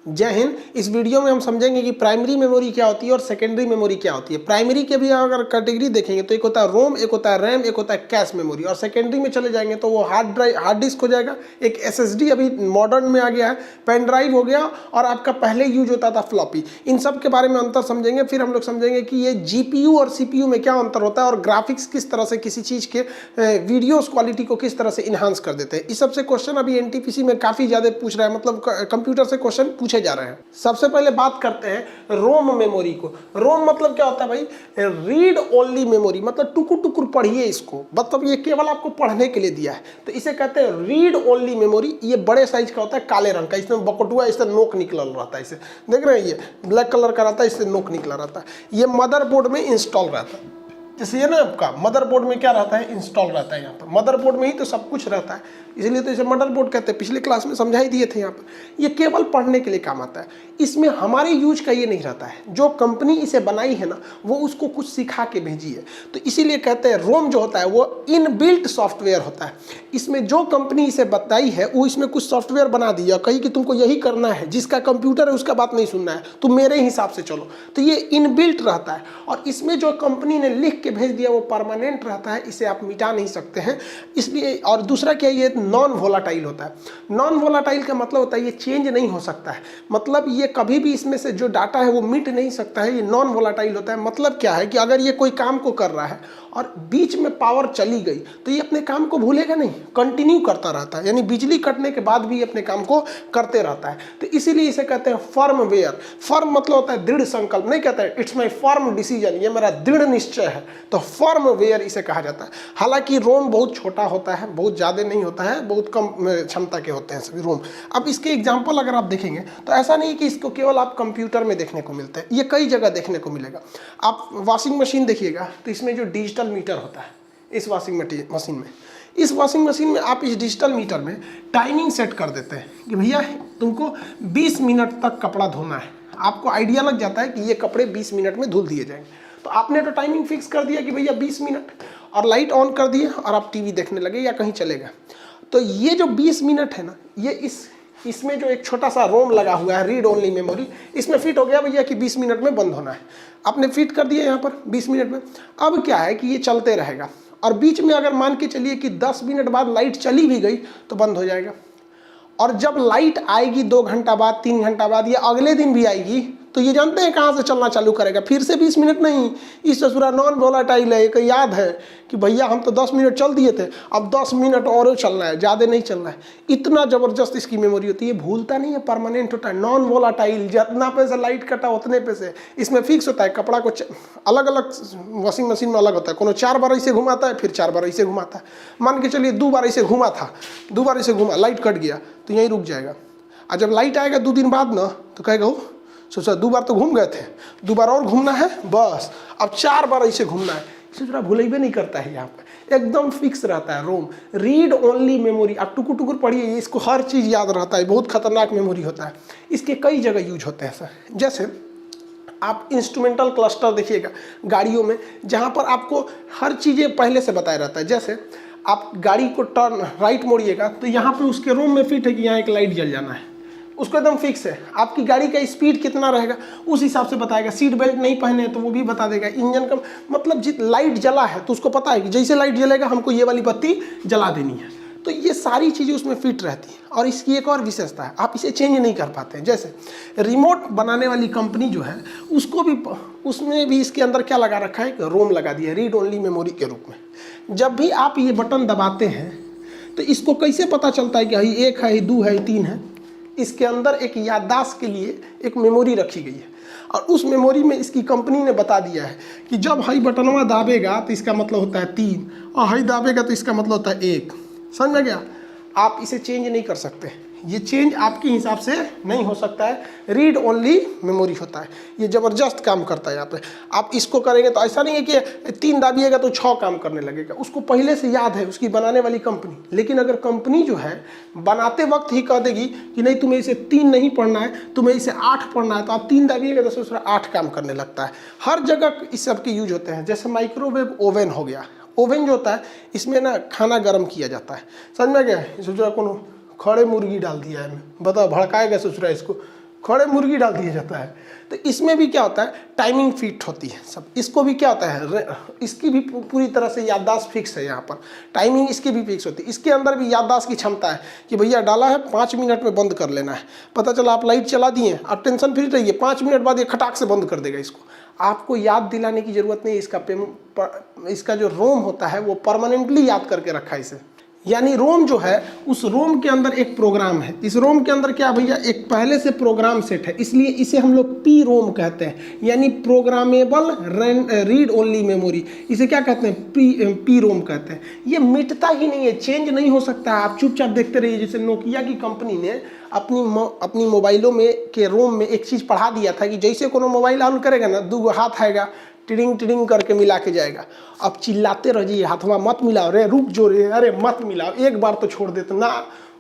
जय हिंद। इस वीडियो में हम समझेंगे कि प्राइमरी मेमोरी क्या होती है और सेकेंडरी मेमोरी क्या होती है। प्राइमरी के भी अगर कैटेगरी देखेंगे तो एक होता है रोम, एक होता है रैम, एक होता है कैश मेमोरी। और सेकेंडरी में चले जाएंगे तो वो हार्ड डिस्क हो जाएगा, एक एसएसडी अभी मॉडर्न में आ गया है, पेन ड्राइव हो गया, और आपका पहले यूज होता था फ्लॉपी। इन सब के बारे में अंतर समझेंगे। फिर हम लोग समझेंगे कि ये जीपीयू और सीपीयू में क्या अंतर होता है और ग्राफिक्स किस तरह से किसी चीज़ के वीडियोस क्वालिटी को किस तरह से इन्हांस कर देते हैं। इस सबसे क्वेश्चन अभी एनटीपीसी में काफ़ी ज़्यादा पूछ रहा है, मतलब कंप्यूटर से क्वेश्चन पूछे जा रहे हैं। सबसे पहले बात करते हैं रोम मेमोरी को। रोम मतलब क्या होता है भाई? रीड ओनली मेमोरी, मतलब टुकुर टुकुर पढ़िए इसको, मतलब ये केवल आपको पढ़ने के लिए दिया है, तो इसे कहते हैं रीड ओनली मेमोरी। ये बड़े साइज का होता है, काले रंग का, इसमें बकटुआ इससे नोक निकल रहता है, इसे देख रहे हैं, ये ब्लैक कलर का रहता है, इससे नोक निकला रहता है। ये मदरबोर्ड में इंस्टॉल रहता है। जैसे ये ना आपका मदरबोर्ड में क्या रहता है? इंस्टॉल रहता है। यहाँ पर मदरबोर्ड में ही तो सब कुछ रहता है, इसलिए तो इसे मदरबोर्ड कहते हैं। पिछले क्लास में समझा ही दिए थे। यहाँ पर ये केवल पढ़ने के लिए काम आता है, इसमें हमारे यूज का ये नहीं रहता है। जो कंपनी इसे बनाई है ना, वो उसको कुछ सिखा के भेजी है, तो इसीलिए कहते हैं रोम जो होता है वो इनबिल्ट सॉफ्टवेयर होता है। इसमें जो कंपनी इसे बताई है वो इसमें कुछ सॉफ्टवेयर बना दिया, कही कि तुमको यही करना है, जिसका कंप्यूटर है उसका बात नहीं सुनना है, तुम मेरे हिसाब से चलो। तो ये इनबिल्ट रहता है, और इसमें जो कंपनी ने लिख के भेज दिया वो परमानेंट रहता है, इसे आप मिटा नहीं सकते हैं, इसलिए। और दूसरा क्या, ये नॉन वोलाटाइल होता है। नॉन वोलाटाइल का मतलब होता है ये चेंज नहीं हो सकता है, मतलब ये कभी भी इसमें से जो डाटा है वो मिट नहीं सकता है, ये नॉन वोलाटाइल होता है। मतलब क्या है कि अगर ये कोई काम को कर रहा है और बीच में पावर चली गई तो ये अपने काम को भूलेगा नहीं, कंटिन्यू करता रहता है, यानी बिजली कटने के बाद भी ये अपने काम को करते रहता है। तो इसीलिए इसे कहते हैं फर्मवेयर। फर्म मतलब होता है दृढ़ संकल्प, नहीं कहते हैं इट्स माई फर्म डिसीजन, ये मेरा दृढ़ निश्चय है, तो फर्मवेयर इसे कहा जाता है। हालांकि रोम बहुत छोटा होता है, बहुत ज़्यादा नहीं होता है, बहुत कम क्षमता के होते हैं सभी रोम। अब इसके एग्जाम्पल अगर आप देखेंगे तो ऐसा नहीं कि इसको केवल आप कंप्यूटर में देखने को मिलते हैं, ये कई जगह देखने को मिलेगा। आप वॉशिंग मशीन देखिएगा तो इसमें जो डिजिटल मीटर होता है इस वॉशिंग मशीन में, इस वॉशिंग मशीन में आप इस डिजिटल मीटर में टाइमिंग सेट कर देते हैं कि भैया तुमको 20 मिनट तक कपड़ा धोना है। आपको आइडिया लग जाता है कि ये कपड़े 20 मिनट में धुल दिए जाएंगे, तो आपने तो टाइमिंग फिक्स कर दिया कि भैया 20 मिनट, और लाइट ऑन कर दिए और आप टीवी देखने लगे या कहीं चले गए। तो ये जो 20 मिनट है ना, ये इसमें जो एक छोटा सा रोम लगा हुआ है, रीड ओनली मेमोरी, इसमें फिट हो गया भैया कि 20 मिनट में बंद होना है। आपने फिट कर दिया यहाँ पर 20 मिनट में। अब क्या है कि ये चलते रहेगा, और बीच में अगर मान के चलिए कि 10 मिनट बाद लाइट चली भी गई तो बंद हो जाएगा। और जब लाइट आएगी 2 घंटा बाद, 3 घंटा बाद, या अगले दिन भी आएगी, तो ये जानते हैं कहाँ से चलना चालू करेगा? फिर से 20 मिनट नहीं, इस ससुरा नॉन वोलाटाइल है। एक याद है कि भैया हम तो 10 मिनट चल दिए थे, अब 10 मिनट और चलना है, ज़्यादा नहीं चलना है। इतना ज़बरदस्त इसकी मेमोरी होती है, भूलता नहीं है, परमानेंट होता है, नॉन वोलाटाइल। जितना पैसे लाइट कटा उतने पैसे इसमें फिक्स होता है। कपड़ा को अलग अलग वॉशिंग मशीन में अलग होता है, कोनो 4 बार ऐसे घुमाता है, फिर 4 बार ऐसे घुमाता है। मान के चलिए 2 बार ऐसे घुमा था, 2 बार ऐसे घुमा, लाइट कट गया तो यहीं रुक जाएगा। और जब लाइट आएगा 2 दिन बाद ना, तो कहेगा सोचा 2 बार तो घूम गए थे, 2 बार और घूमना है, बस अब 4 बार ऐसे घूमना है। इसे थोड़ा भूलेबे नहीं करता है, यहाँ पर एकदम फिक्स रहता है रोम। रीड ओनली मेमोरी, आप टुकुर टुकुर पढ़िए, इसको हर चीज़ याद रहता है, बहुत खतरनाक मेमोरी होता है। इसके कई जगह यूज होते हैं सर। जैसे आप इंस्ट्रूमेंटल क्लस्टर देखिएगा गाड़ियों में, जहाँ पर आपको हर चीज़ें पहले से बताया रहता है। जैसे आप गाड़ी को टर्न राइट मोड़िएगा तो यहाँ पर उसके रोम में फिट है कि यहाँ एक लाइट जल जाना है, उसको एकदम फिक्स है। आपकी गाड़ी का स्पीड कितना रहेगा उस हिसाब से बताएगा। सीट बेल्ट नहीं पहने तो वो भी बता देगा। इंजन का मतलब लाइट जला है तो उसको पता है कि जैसे लाइट जलेगा हमको ये वाली बत्ती जला देनी है। तो ये सारी चीज़ें उसमें फिट रहती हैं। और इसकी एक और विशेषता है, आप इसे चेंज नहीं कर पाते हैं। जैसे रिमोट बनाने वाली कंपनी जो है उसको भी, उसमें भी इसके अंदर क्या लगा रखा है, रोम लगा दिया रीड ओनली मेमोरी के रूप में। जब भी आप ये बटन दबाते हैं तो इसको कैसे पता चलता है कि 1 है, 2 है, 3 है? इसके अंदर एक याददाश्त के लिए एक मेमोरी रखी गई है, और उस मेमोरी में इसकी कंपनी ने बता दिया है कि जब हाई बटनवा दाबेगा तो इसका मतलब होता है 3, और हाई दाबेगा तो इसका मतलब होता है 1। समझ में गया? आप इसे चेंज नहीं कर सकते, ये चेंज आपके हिसाब से नहीं हो सकता है। रीड ओनली मेमोरी होता है, ये ज़बरदस्त काम करता है। यहाँ पे आप इसको करेंगे तो ऐसा नहीं है कि 3 दाबिएगा तो 6 काम करने लगेगा, उसको पहले से याद है उसकी बनाने वाली कंपनी। लेकिन अगर कंपनी जो है बनाते वक्त ही कह देगी कि नहीं तुम्हें इसे 3 नहीं पढ़ना है, तुम्हें इसे 8 पढ़ना है, तो आप 3 दाबिएगा तो दूसरा 8 काम करने लगता है। हर जगह इस सब के यूज होते हैं। जैसे माइक्रोवेव ओवन हो गया, ओवन जो होता है इसमें ना खाना गर्म किया जाता है। समझ में गया? सोचा कौन खड़े मुर्गी डाल दिया है, बताओ भड़काएगा ससुरा इसको, खड़े मुर्गी डाल दिया जाता है। तो इसमें भी क्या होता है, टाइमिंग फिट होती है सब। इसको भी क्या होता है, इसकी भी पूरी तरह से याददाश्त फिक्स है, यहाँ पर टाइमिंग इसकी भी फिक्स होती है। इसके अंदर भी याददाश्त की क्षमता है कि भैया डाला है 5 मिनट में बंद कर लेना है। पता चला आप लाइट चला दिए, आप टेंशन फ्री रहिए, 5 मिनट बाद ये खटाक से बंद कर देगा इसको। आपको याद दिलाने की ज़रूरत नहीं है। इसका जो रोम होता है वो परमानेंटली याद करके रखा है इसे। यानी रोम जो है, उस रोम के अंदर एक प्रोग्राम है। इस रोम के अंदर क्या भैया, एक पहले से प्रोग्राम सेट है, इसलिए इसे हम लोग पी रोम कहते हैं, यानी प्रोग्रामेबल रीड ओनली मेमोरी। इसे क्या कहते हैं, पी रोम कहते हैं। ये मिटता ही नहीं है, चेंज नहीं हो सकता। आप चुपचाप देखते रहिए। जैसे नोकिया की कंपनी ने अपनी मोबाइलों में के रोम में एक चीज़ पढ़ा दिया था कि जैसे कोनो मोबाइल ऑन करेगा ना, 2 हाथ आएगा, टिडिंग टिडिंग करके मिला के जाएगा। अब चिल्लाते रहिए, हाथवा मत मिलाओ रे, रुक जो रे, अरे मत मिलाओ, एक बार तो छोड़ देते ना।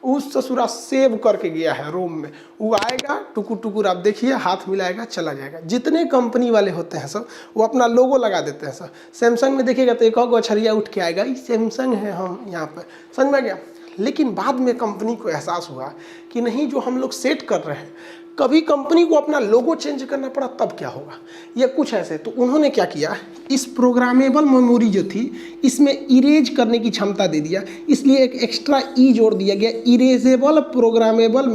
उस ससुरा सेव करके गया है रोम में, वो आएगा टुकुर टुकुर, आप देखिए हाथ मिलाएगा चला जाएगा। जितने कंपनी वाले होते हैं सब, वो अपना लोगो लगा देते हैं सब। सैमसंग में देखिएगा तो एक और अछरिया उठ के आएगा, ये सैमसंग है हम यहाँ पर, समझ में गया। लेकिन बाद में कंपनी को एहसास हुआ कि नहीं, जो हम लोग सेट कर रहे हैं, कभी कंपनी को अपना लोगो चेंज करना पड़ा तब क्या होगा, या कुछ ऐसे। तो उन्होंने क्या किया, इस प्रोग्रामेबल मेमोरी जो थी इसमें इरेज करने की क्षमता दे दिया, इसलिए एक एक्स्ट्रा ई जोड़ दिया गया, erasable programmable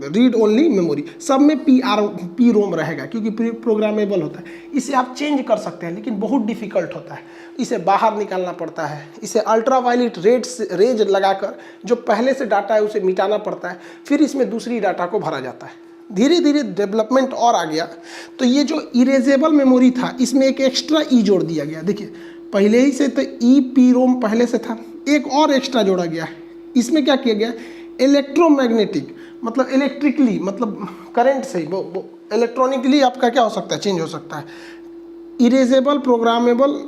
read only memory. सब में पी रोम रहेगा क्योंकि प्रोग्रामेबल होता है। इसे आप चेंज कर सकते हैं, लेकिन बहुत डिफ़िकल्ट होता है, इसे बाहर निकालना पड़ता है। इसे अल्ट्रावायलेट रेज लगाकर जो पहले से डाटा है उसे मिटाना पड़ता है, फिर इसमें दूसरी डाटा को भरा जाता है। धीरे धीरे डेवलपमेंट और आ गया, तो ये जो इरेजेबल मेमोरी था इसमें एक एक्स्ट्रा ई जोड़ दिया गया। देखिए पहले ही से तो ई पी रोम पहले से था, एक और एक्स्ट्रा जोड़ा गया। इसमें क्या किया गया, इलेक्ट्रोमैग्नेटिक, मतलब इलेक्ट्रिकली, मतलब करंट से वो इलेक्ट्रॉनिकली आपका क्या हो सकता है, चेंज हो सकता है। Erasable programmable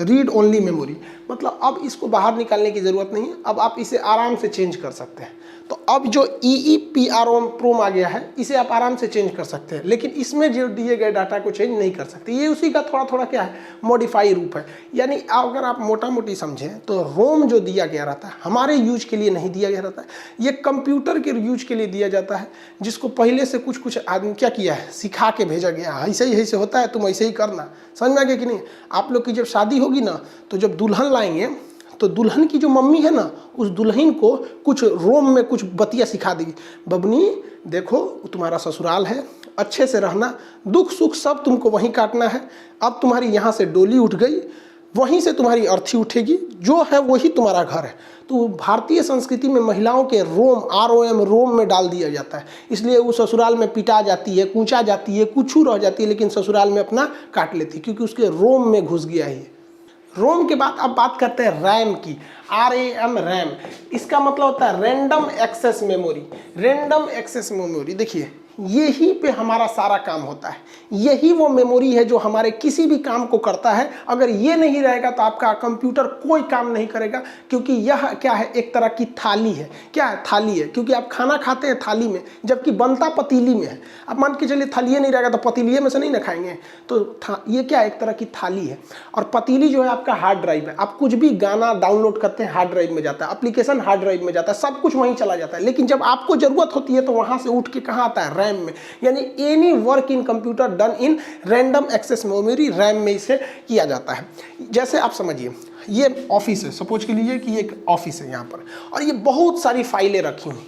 read only memory, मतलब अब इसको बाहर निकालने की ज़रूरत नहीं है, अब आप इसे आराम से चेंज कर सकते हैं। तो अब जो EEPROM आ गया है, इसे आप आराम से चेंज कर सकते हैं, लेकिन इसमें जो दिए गए डाटा को चेंज नहीं कर सकते। ये उसी का थोड़ा थोड़ा क्या है, मॉडिफाई रूप है। यानी अगर आप मोटा मोटी समझें तो रोम जो दिया गया रहता है हमारे यूज के लिए नहीं दिया गया रहता है, ये कंप्यूटर के यूज के लिए दिया जाता है, जिसको पहले से कुछ आदमी क्या किया है, सिखा के भेजा गया, ऐसे ही ऐसे होता है, तुम ऐसे ही करना। समझ में आ गया कि नहीं। आप लोग की जब शादी होगी ना, तो जब दुल्हन लाएंगे तो दुल्हन की जो मम्मी है ना, उस दुल्हन को कुछ रोम में कुछ बतिया सिखा देगी। बबनी देखो, तुम्हारा ससुराल है, अच्छे से रहना, दुख सुख सब तुमको वहीं काटना है। अब तुम्हारी यहाँ से डोली उठ गई, वहीं से तुम्हारी अर्थी उठेगी, जो है वही तुम्हारा घर है। तो भारतीय संस्कृति में महिलाओं के रोम ROM रोम में डाल दिया जाता है, इसलिए वो ससुराल में पिटा जाती है, कूचा जाती है, कुछ रह जाती है, लेकिन ससुराल में अपना काट लेती है, क्योंकि उसके रोम में घुस गया है। रोम के बाद अब बात करते हैं रैम की, RAM रैम। इसका मतलब होता है random access memory. Random access memory, देखिए यही पे हमारा सारा काम होता है। यही वो मेमोरी है जो हमारे किसी भी काम को करता है। अगर ये नहीं रहेगा तो आपका कंप्यूटर कोई काम नहीं करेगा, क्योंकि यह क्या है, एक तरह की थाली है। क्या है, थाली है, क्योंकि आप खाना खाते हैं थाली में, जबकि बनता पतीली में है। अब मान के चलिए थाली नहीं रहेगा तो पतीलिए में से नहीं ना खाएंगे, तो ये क्या, एक तरह की थाली है। और पतीली जो है आपका हार्ड ड्राइव है। आप कुछ भी गाना डाउनलोड करते हैं हार्ड ड्राइव में जाता है, एप्लीकेशन हार्ड ड्राइव में जाता है, सब कुछ वहीं चला जाता है। लेकिन जब आपको जरूरत होती है तो वहां से उठ के कहाँ आता है, रैम में। यानी any work in computer done in random access memory, RAM में इसे किया जाता है। जैसे आप समझिए ये ऑफिस है, सपोज के लिए कि एक ऑफिस है यहाँ पर, और ये बहुत सारी फाइलें रखी हुई।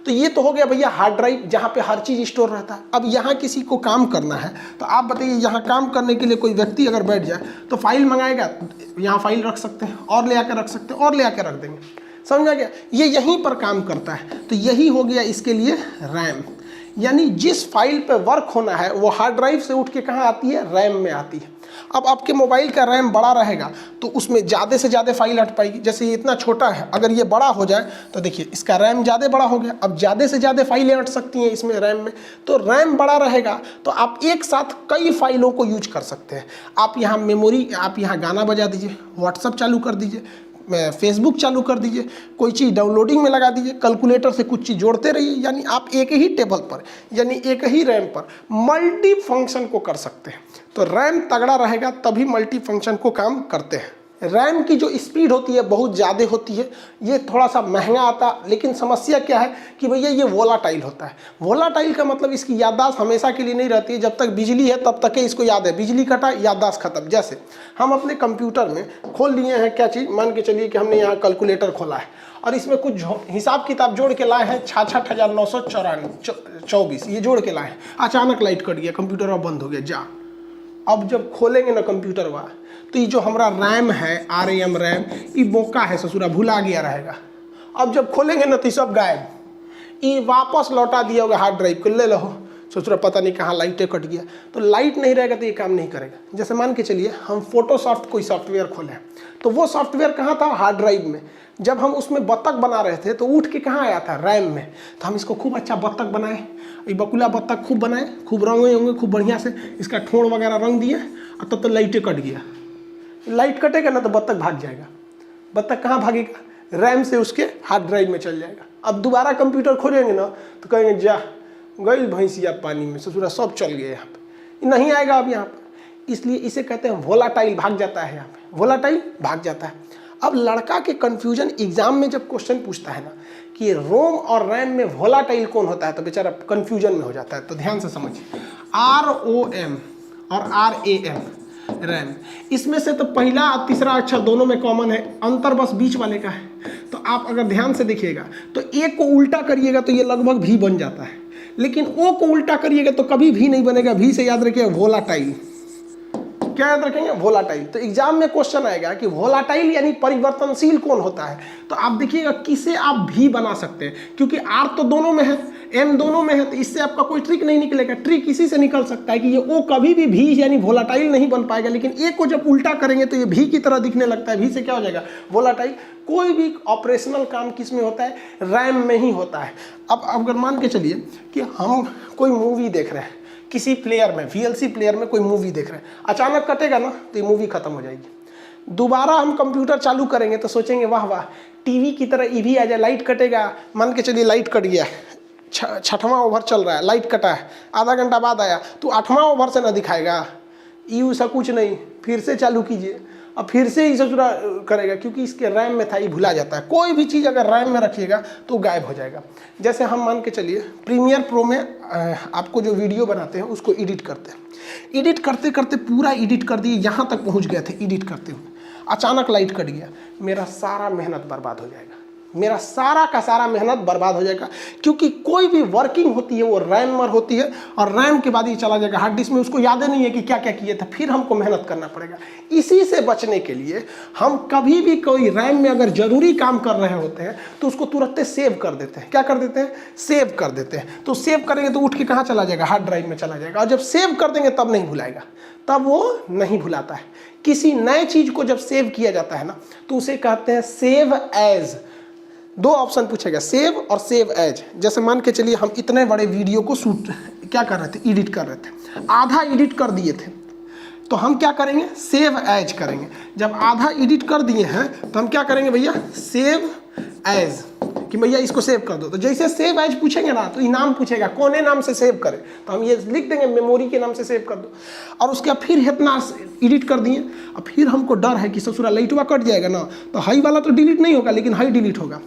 तो ये तो हो गया भैया हार्ड ड्राइव, जहाँ पे हर चीज़ स्टोर रहता है। अब यहाँ किसी को काम करना है, तो आप बताइए यहाँ काम करने के लिए कोई व्यक्ति अगर बैठ जाए तो फाइल मंगाएगा, यहाँ फाइल रख सकते हैं, और ले आकर रख सकते हैं, और ले आकर रख देंगे। समझ आ गया, ये यहीं पर काम करता है। तो यही हो गया इसके लिए रैम। यानी जिस फाइल पे वर्क होना है वो हार्ड ड्राइव से उठ के कहाँ आती है, रैम में आती है। अब आपके मोबाइल का रैम बड़ा रहेगा तो उसमें ज़्यादा से ज़्यादा फाइल हट पाएगी। जैसे ये इतना छोटा है, अगर ये बड़ा हो जाए तो देखिए इसका रैम ज़्यादा बड़ा हो गया, अब ज़्यादा से ज़्यादा फाइलें हट सकती हैं इसमें रैम में। तो रैम बड़ा रहेगा तो आप एक साथ कई फाइलों को यूज कर सकते हैं। आप यहाँ मेमोरी, आप यहाँ गाना बजा दीजिए, व्हाट्सअप चालू कर दीजिए, फेसबुक चालू कर दीजिए, कोई चीज़ डाउनलोडिंग में लगा दीजिए, कैलकुलेटर से कुछ चीज़ जोड़ते रहिए। यानी आप एक ही टेबल पर, यानी एक ही रैम पर मल्टी फंक्शन को कर सकते हैं। तो रैम तगड़ा रहेगा तभी मल्टी फंक्शन को काम करते हैं। रैम की जो स्पीड होती है बहुत ज़्यादा होती है, ये थोड़ा सा महंगा आता है, लेकिन समस्या क्या है कि भैया ये वोलाटाइल होता है। वोलाटाइल का मतलब इसकी याददाश्त हमेशा के लिए नहीं रहती है, जब तक बिजली है तब तक इसको याद है, बिजली कटा याददाश्त खत्म। जैसे हम अपने कंप्यूटर में खोल लिए हैं क्या चीज़, मान के चलिए कि हमने यहाँ कैलकुलेटर खोला है और इसमें कुछ हिसाब किताब जोड़ के लाए हैं 66,924, ये जोड़ के लाए हैं। अचानक लाइट कट गया, कंप्यूटर अब बंद हो गया, जा। अब जब खोलेंगे ना कंप्यूटर हुआ तो ये जो हमारा रैम है, RAM रैम, ये बोका है ससुरा, भुला गया रहेगा। अब जब खोलेंगे ना तो सब गायब, ये वापस लौटा दिया होगा हार्ड ड्राइव को, ले लो ससुरा पता नहीं कहाँ लाइटें कट गया। तो लाइट नहीं रहेगा तो ये काम नहीं करेगा। जैसे मान के चलिए हम फोटोशॉप कोई सॉफ्टवेयर खोले, तो वो सॉफ्टवेयर कहाँ था, हार्ड ड्राइव में। जब हम उसमें बत्तख बना रहे थे तो उठ के कहाँ आया था, रैम में। तो हम इसको खूब अच्छा बत्तख बनाए, ये बकुला बत्तख खूब बनाए, खूब रंगे होंगे खूब बढ़िया से, इसका ठोड़ वगैरह रंग दिए, और तब तो लाइटें कट गया। लाइट कटेगा ना तो बत्तख भाग जाएगा। बत्तख कहाँ भागेगा, रैम से उसके हार्ड ड्राइव में चल जाएगा। अब दोबारा कंप्यूटर खोलेंगे ना तो कहेंगे जा गई भैंसिया पानी में, ससुरा सब चल गए, यहाँ पे नहीं आएगा अब यहाँ पर। इसलिए इसे कहते हैं वोलाटाइल, भाग जाता है यहाँ पे, वोलाटाइल भाग जाता है। अब लड़का के कन्फ्यूजन एग्जाम में जब क्वेश्चन पूछता है ना कि रोम और रैम में वोलाटाइल कौन होता है, तो बेचारा कन्फ्यूजन में हो जाता है। तो ध्यान से समझिए, ROM और RAM रैम, इसमें से तो पहला और तीसरा अक्षर दोनों में कॉमन है, अंतर बस बीच वाले का है। तो आप अगर ध्यान से देखिएगा तो ए को उल्टा करिएगा तो ये लगभग भी बन जाता है, लेकिन ओ को उल्टा करिएगा तो कभी भी नहीं बनेगा। भी से याद रखिएगा वोलाटाइल, क्या याद रखेंगे, वोलाटाइल। तो एग्जाम में क्वेश्चन आएगा कि वोलाटाइल यानी परिवर्तनशील कौन होता है, तो आप देखिएगा किसे आप भी बना सकते हैं, क्योंकि R तो दोनों में है, M दोनों में है, तो इससे आपका कोई ट्रिक नहीं निकलेगा। ट्रिक इसी से निकल सकता है कि ये O कभी भी यानी वोलाटाइल नहीं बन पाएगा, लेकिन A को जब उल्टा करेंगे तो ये भी की तरह दिखने लगता है, भी से क्या हो जाएगा, वोलाटाइल। कोई भी ऑपरेशनल काम किस में होता है, रैम में ही होता है। अब अगर मान के चलिए कि हम कोई मूवी देख रहे हैं, किसी प्लेयर में, VLC प्लेयर में कोई मूवी देख रहे हैं, अचानक कटेगा ना तो ये मूवी खत्म हो जाएगी। दोबारा हम कंप्यूटर चालू करेंगे तो सोचेंगे वाह वाह टीवी की तरह ये भी आ जाए, लाइट कटेगा। मान के चलिए लाइट कट गया, 6वां ओवर चल रहा है, लाइट कटा है, आधा घंटा बाद आया तो 8वां ओवर से ना दिखाएगा, यू सा कुछ नहीं, फिर से चालू कीजिए, अब फिर से ही ससुरा करेगा, क्योंकि इसके रैम में था, ये भुला जाता है। कोई भी चीज़ अगर रैम में रखिएगा तो गायब हो जाएगा। जैसे हम मान के चलिए प्रीमियर प्रो में आपको जो वीडियो बनाते हैं उसको एडिट करते हैं, एडिट करते करते पूरा एडिट कर दिए, यहाँ तक पहुँच गए थे एडिट करते हुए, अचानक लाइट कट गया, मेरा सारा मेहनत बर्बाद हो जाएगा, मेरा सारा का सारा मेहनत बर्बाद हो जाएगा। क्योंकि कोई भी वर्किंग होती है वो रैम में होती है, और रैम के बाद ये चला जाएगा हार्ड डिस्क में, उसको याद नहीं है कि क्या क्या किए थे, फिर हमको मेहनत करना पड़ेगा। इसी से बचने के लिए हम कभी भी कोई रैम में अगर जरूरी काम कर रहे होते हैं तो उसको तुरंत सेव कर देते हैं। क्या कर देते हैं, सेव कर देते हैं। तो सेव करेंगे तो उठ के कहाँ चला जाएगा, हार्ड ड्राइव में चला जाएगा, और जब सेव कर देंगे तब नहीं भुलाएगा, तब वो नहीं भुलाता है। किसी नए चीज़ को जब सेव किया जाता है ना तो उसे कहते हैं सेव एज। दो ऑप्शन पूछेगा, सेव और सेव एज। जैसे मान के चलिए हम इतने बड़े वीडियो को शूट क्या कर रहे थे, एडिट कर रहे थे, आधा एडिट कर दिए थे, तो हम क्या करेंगे, सेव एज करेंगे। जब आधा एडिट कर दिए हैं तो हम क्या करेंगे भैया, सेव एज, कि भैया इसको सेव कर दो। तो जैसे सेव एज पूछेंगे ना तो इनाम पूछेगा कौन नाम से सेव करें, तो हम ये लिख देंगे मेमोरी के नाम से सेव कर दो। और उसके बाद फिर इतना एडिट कर दिए, और फिर हमको डर है कि ससुरा लाइटवा कट जाएगा ना, तो हाई वाला तो डिलीट नहीं होगा लेकिन हाई डिलीट होगा।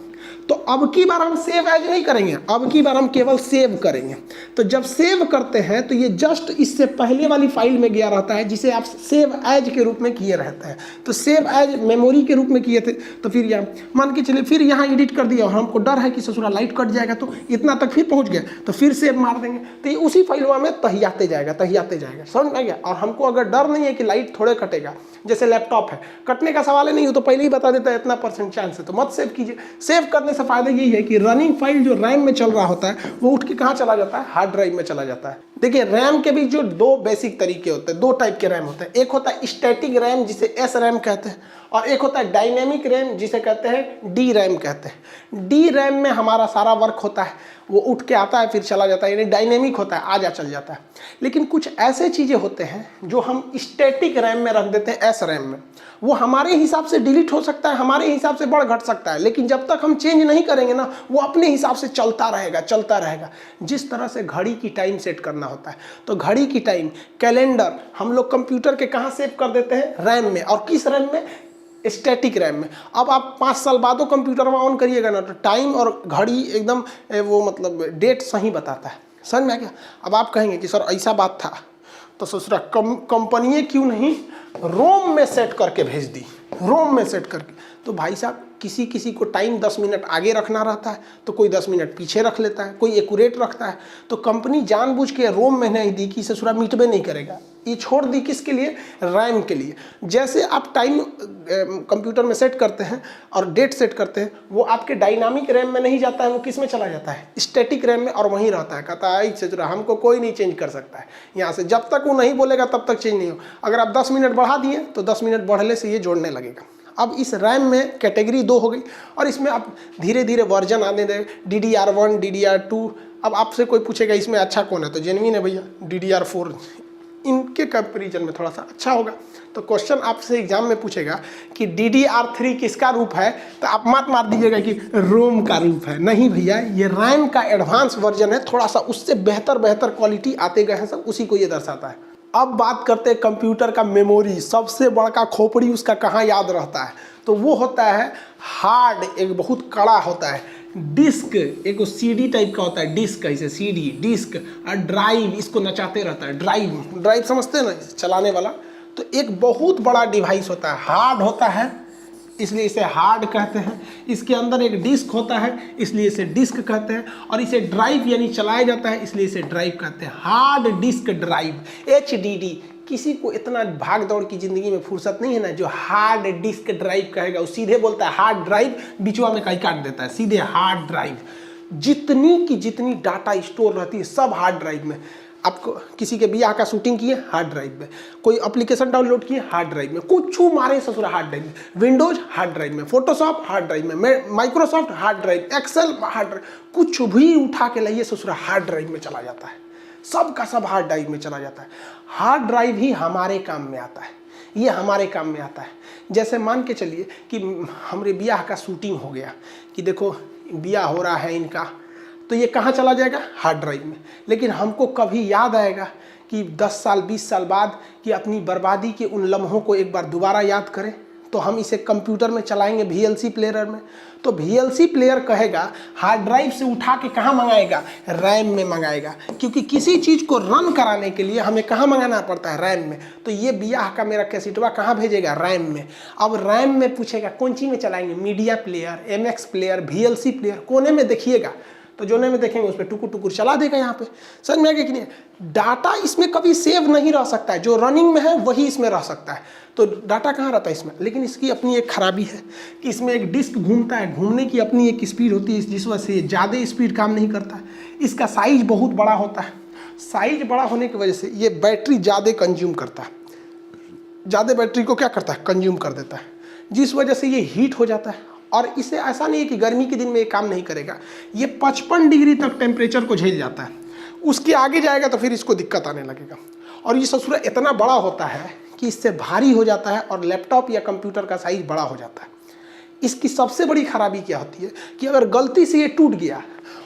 तो अब की बार हम सेव एज नहीं करेंगे, अब की बार हम केवल सेव करेंगे। तो जब सेव करते हैं तो ये जस्ट इससे पहले वाली फाइल में गया रहता है जिसे आप सेव एज के रूप में किए रहते हैं। तो सेव एज मेमोरी के रूप में किए थे, तो फिर यहाँ मान के चलिए फिर यहाँ एडिट कर दिया और हमको डर है कि ससुरा लाइट कट जाएगा, तो इतना तक फिर पहुँच गया, तो फिर सेव मार देंगे, तो ये उसी फाइलवा में तहियाते जाएगा, तहियाते जाएगा। समझ में आ गया। और हमको अगर डर नहीं है कि लाइट थोड़े कटेगा, जैसे लैपटॉप है, कटने का सवाल नहीं हो तो पहले ही बता देता है इतना % चांस है, तो मत सेव कीजिए। सेव करने से फायदा यही है कि रनिंग फाइल जो रैम में चल रहा होता है वो उठ के कहाँ चला जाता है, हार्ड ड्राइव में चला जाता है। देखिए रैम के भी जो दो बेसिक तरीके होते हैं, दो टाइप के रैम होते हैं। एक होता है स्टैटिक रैम जिसे एस रैम कहते हैं, और एक होता है डायनेमिक रैम जिसे कहते हैं डी रैम कहते हैं। डी रैम में हमारा सारा वर्क होता है, वो उठ के आता है फिर चला जाता है, यानी डायनेमिक होता है, आ जा चल जाता है। लेकिन कुछ ऐसे चीज़ें होते हैं जो हम स्टैटिक रैम में रख देते हैं, एस रैम में, वो हमारे हिसाब से डिलीट हो सकता है, हमारे हिसाब से बढ़ घट सकता है, लेकिन जब तक हम चेंज नहीं करेंगे ना वो अपने हिसाब से चलता रहेगा, चलता रहेगा। जिस तरह से घड़ी की टाइम सेट करना होता है, तो घड़ी की टाइम, कैलेंडर हम लोग कंप्यूटर के कहाँ सेव कर देते हैं, रैम में। और किस रैम में, स्टैटिक रैम में। अब आप 5 साल बाद वो कंप्यूटर में ऑन करिएगा ना तो टाइम और घड़ी एकदम वो मतलब डेट सही बताता है। समझ में आ गया? अब आप कहेंगे कि सर ऐसा बात था तो ससुरा कंपनी क्यों नहीं रोम में सेट करके भेज दी, रोम में सेट करके। तो भाई साहब किसी किसी को टाइम 10 मिनट आगे रखना रहता है तो कोई 10 मिनट पीछे रख लेता है, कोई एक्यूरेट रखता है। तो कंपनी जानबूझ के रोम में नहीं दी कि ससुरा मिटबे नहीं करेगा, ये छोड़ दी किसके लिए? रैम के लिए। जैसे आप टाइम कंप्यूटर में सेट करते हैं और डेट सेट करते हैं, वो आपके डायनामिक रैम में नहीं जाता है, वो किस में चला जाता है? स्टैटिक रैम में, और वहीं रहता है। कहता है ससुरा हमको कोई नहीं चेंज कर सकता है यहाँ से, जब तक वो नहीं बोलेगा तब तक चेंज नहीं हो। अगर आप 10 मिनट बढ़ा दिए तो 10 मिनट बढ़ने से ये जोड़ने लगेगा। अब इस रैम में कैटेगरी 2 हो गई और इसमें आप धीरे धीरे वर्जन आने दें, DDR1, DDR2। अब आपसे कोई पूछेगा इसमें अच्छा कौन है तो जेन्युइन है भैया DDR4, इनके कंपेरिजन में थोड़ा सा अच्छा होगा। तो क्वेश्चन आपसे एग्जाम में पूछेगा कि DDR3 किसका रूप है, तो आप मत मार दीजिएगा कि रोम का रूप है। नहीं भैया, ये रैम का एडवांस वर्जन है, थोड़ा सा उससे बेहतर क्वालिटी आते गए हैं सब, उसी को ये दर्शाता है। अब बात करते हैं कंप्यूटर का मेमोरी, सबसे बड़ा खोपड़ी उसका कहाँ याद रहता है? तो वो होता है हार्ड, एक बहुत कड़ा होता है। डिस्क एक CD टाइप का होता है, डिस्क ऐसे CD डिस्क, और ड्राइव इसको नचाते रहता है। ड्राइव समझते हैं ना, चलाने वाला। तो एक बहुत बड़ा डिवाइस होता है, हार्ड होता है इसलिए इसे हार्ड कहते हैं। इसके अंदर एक डिस्क होता है इसलिए इसे डिस्क कहते हैं, और इसे ड्राइव यानी चलाया जाता है इसलिए इसे ड्राइव कहते हैं। Hard disk drive, HDD। किसी को इतना भाग दौड़ की जिंदगी में फुर्सत नहीं है ना जो हार्ड डिस्क ड्राइव कहेगा, वो सीधे बोलता है हार्ड ड्राइव, बीचवा में कहीं काट देता है, सीधे हार्ड ड्राइव। जितनी की जितनी डाटा स्टोर रहती है सब हार्ड ड्राइव में। आपको किसी के ब्याह का शूटिंग किए हार्ड ड्राइव में, कोई एप्लीकेशन डाउनलोड किए हार्ड ड्राइव में, कुछ मारे ससुरा हार्ड ड्राइव में, विंडोज हार्ड ड्राइव में, फोटोशॉप हार्ड ड्राइव में, Microsoft hard drive, Excel hard drive, कुछ भी उठा के लाइए ससुरा हार्ड ड्राइव में चला जाता है। सब का सब हार्ड ड्राइव में चला जाता है। हार्ड ड्राइव ही हमारे काम में आता है, ये हमारे काम में आता है। जैसे मान के चलिए कि हमारे ब्याह का शूटिंग हो गया, कि देखो ब्याह हो रहा है इनका, तो ये कहाँ चला जाएगा? हार्ड ड्राइव में। लेकिन हमको कभी याद आएगा कि 10 साल 20 साल बाद कि अपनी बर्बादी के उन लम्हों को एक बार दोबारा याद करें, तो हम इसे कंप्यूटर में चलाएंगे VLC प्लेयर में। तो VLC प्लेयर कहेगा हार्ड ड्राइव से उठा के कहाँ मंगाएगा? रैम में मंगाएगा, क्योंकि किसी चीज़ को रन कराने के लिए हमें कहाँ मंगाना पड़ता है? रैम में। तो ये ब्याह का मेरा कैसेटवा कहाँ भेजेगा? रैम में। अब रैम में पूछेगा कौन सी में चलाएंगे? Media player, MX player, VLC player, कोने में देखिएगा, तो जोने में देखेंगे उस पर टुकुर टुकुर चला देगा यहाँ पे। समझ में आ गया कि नहीं? डाटा इसमें कभी सेव नहीं रह सकता है, जो रनिंग में है वही इसमें रह सकता है। तो डाटा कहाँ रहता है? इसमें। लेकिन इसकी अपनी एक खराबी है कि इसमें एक डिस्क घूमता है, घूमने की अपनी एक स्पीड होती है, जिस वजह से ज़्यादा स्पीड काम नहीं करता है। इसका साइज बहुत बड़ा होता है, साइज बड़ा होने की वजह से ये बैटरी ज़्यादा कंज्यूम करता है, ज़्यादा बैटरी को क्या करता है? कंज्यूम कर देता है, जिस वजह से ये हीट हो जाता है। और इसे ऐसा नहीं है कि गर्मी के दिन में ये काम नहीं करेगा, ये 55 डिग्री तक टेम्परेचर को झेल जाता है। उसके आगे जाएगा तो फिर इसको दिक्कत आने लगेगा। और ये ससुरा इतना बड़ा होता है कि इससे भारी हो जाता है और लैपटॉप या कंप्यूटर का साइज बड़ा हो जाता है। इसकी सबसे बड़ी खराबी क्या होती है कि अगर गलती से ये टूट गया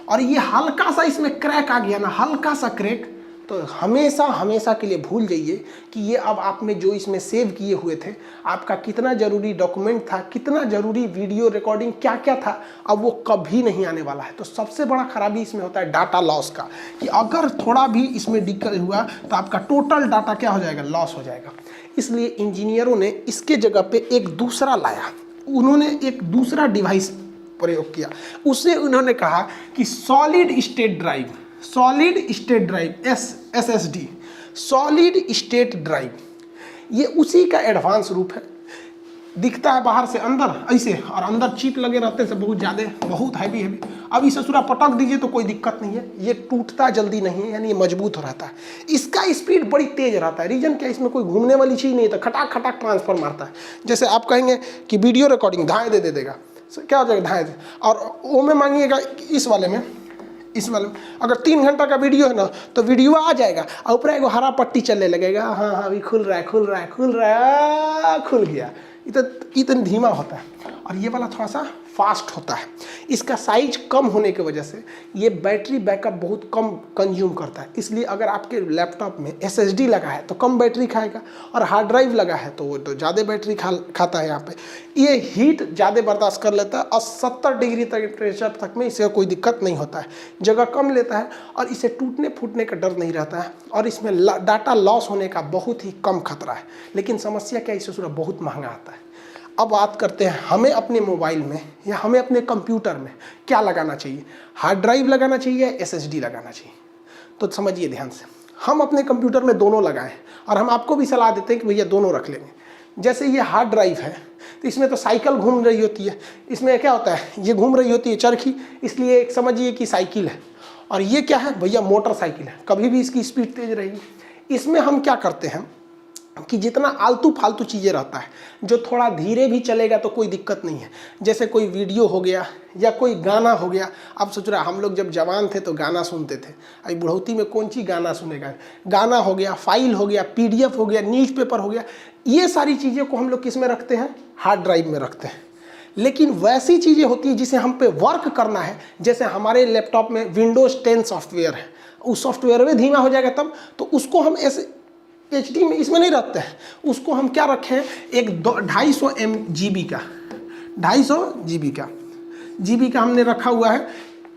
और ये हल्का सा इसमें क्रैक आ गया ना, हल्का सा क्रैक, तो हमेशा के लिए भूल जाइए कि ये अब आप में जो इसमें सेव किए हुए थे, आपका कितना ज़रूरी डॉक्यूमेंट था, कितना ज़रूरी वीडियो रिकॉर्डिंग क्या क्या था, अब वो कभी नहीं आने वाला है। तो सबसे बड़ा खराबी इसमें होता है डाटा लॉस का, कि अगर थोड़ा भी इसमें दिक्कत हुआ तो आपका टोटल डाटा क्या हो जाएगा? लॉस हो जाएगा। इसलिए इंजीनियरों ने इसके जगह पे एक दूसरा लाया, उन्होंने एक दूसरा डिवाइस प्रयोग किया। उसे उन्होंने कहा कि solid state drive, solid state drive, SSD, solid state drive. ये उसी का एडवांस रूप है। दिखता है बाहर से अंदर ऐसे, और अंदर चिप लगे रहते हैं बहुत ज़्यादा, बहुत हैवी। अब इसे ससुरा पटक दीजिए तो कोई दिक्कत नहीं है, ये टूटता जल्दी नहीं है, यानी ये मजबूत हो रहता है। इसका स्पीड बड़ी तेज रहता है। रीजन क्या? इसमें कोई घूमने वाली चीज़ नहीं है, तो खटाक खटाक ट्रांसफर मारता है। जैसे आप कहेंगे कि वीडियो रिकॉर्डिंग धाए दे देगा, क्या हो जाएगा? धाए दे। और वो में मांगिएगा इस वाले में अगर 3 घंटा का वीडियो है ना, तो वीडियो आ जाएगा और ऊपर एगो हरा पट्टी चलने लगेगा, हाँ अभी खुल रहा है, खुल गया। इतना धीमा होता है। और ये वाला थोड़ा सा फास्ट होता है। इसका साइज कम होने की वजह से ये बैटरी बैकअप बहुत कम कंज्यूम करता है। इसलिए अगर आपके लैपटॉप में SSD लगा है तो कम बैटरी खाएगा, और हार्ड ड्राइव लगा है तो वो तो ज़्यादा बैटरी खाता है। यहाँ पे ये हीट ज़्यादा बर्दाश्त कर लेता है और 70 डिग्री टेम्परेचर तक में इसे कोई दिक्कत नहीं होता है, जगह कम लेता है और इसे टूटने फूटने का डर नहीं रहता है, और इसमें डाटा लॉस होने का बहुत ही कम खतरा है। लेकिन समस्या क्या, इसे बहुत महंगा आता है। अब बात करते हैं हमें अपने मोबाइल में या हमें अपने कंप्यूटर में क्या लगाना चाहिए, हार्ड ड्राइव लगाना चाहिए या SSD लगाना चाहिए। तो समझिए ध्यान से, हम अपने कंप्यूटर में दोनों लगाएं, और हम आपको भी सलाह देते हैं कि भैया दोनों रख लेंगे। जैसे ये हार्ड ड्राइव है तो इसमें तो साइकिल घूम रही होती है, इसमें क्या होता है, ये घूम रही होती है चरखी, इसलिए एक समझिए कि साइकिल है, और ये क्या है भैया, मोटरसाइकिल है, कभी भी इसकी स्पीड तेज रहेगी। इसमें हम क्या करते हैं कि जितना आलतू फालतू चीज़ें रहता है, जो थोड़ा धीरे भी चलेगा तो कोई दिक्कत नहीं है, जैसे कोई वीडियो हो गया या कोई गाना हो गया। आप सोच रहे हम लोग जब जवान थे तो गाना सुनते थे, अभी बुढ़ौती में कौन सी गाना सुनेगा। गाना हो गया, फाइल हो गया, PDF हो गया, न्यूज़पेपर हो गया, ये सारी चीज़ें को हम लोग किस में रखते हैं, हार्ड ड्राइव में रखते हैं। लेकिन वैसी चीज़ें होती है जिसे हम पे वर्क करना है, जैसे हमारे लैपटॉप में Windows 10 सॉफ्टवेयर है, उस सॉफ्टवेयर में धीमा हो जाएगा तब, तो उसको हम ऐसे HD में इसमें नहीं रखते हैं, उसको हम क्या रखें, एक 250 GB का 250 GB का हमने रखा हुआ है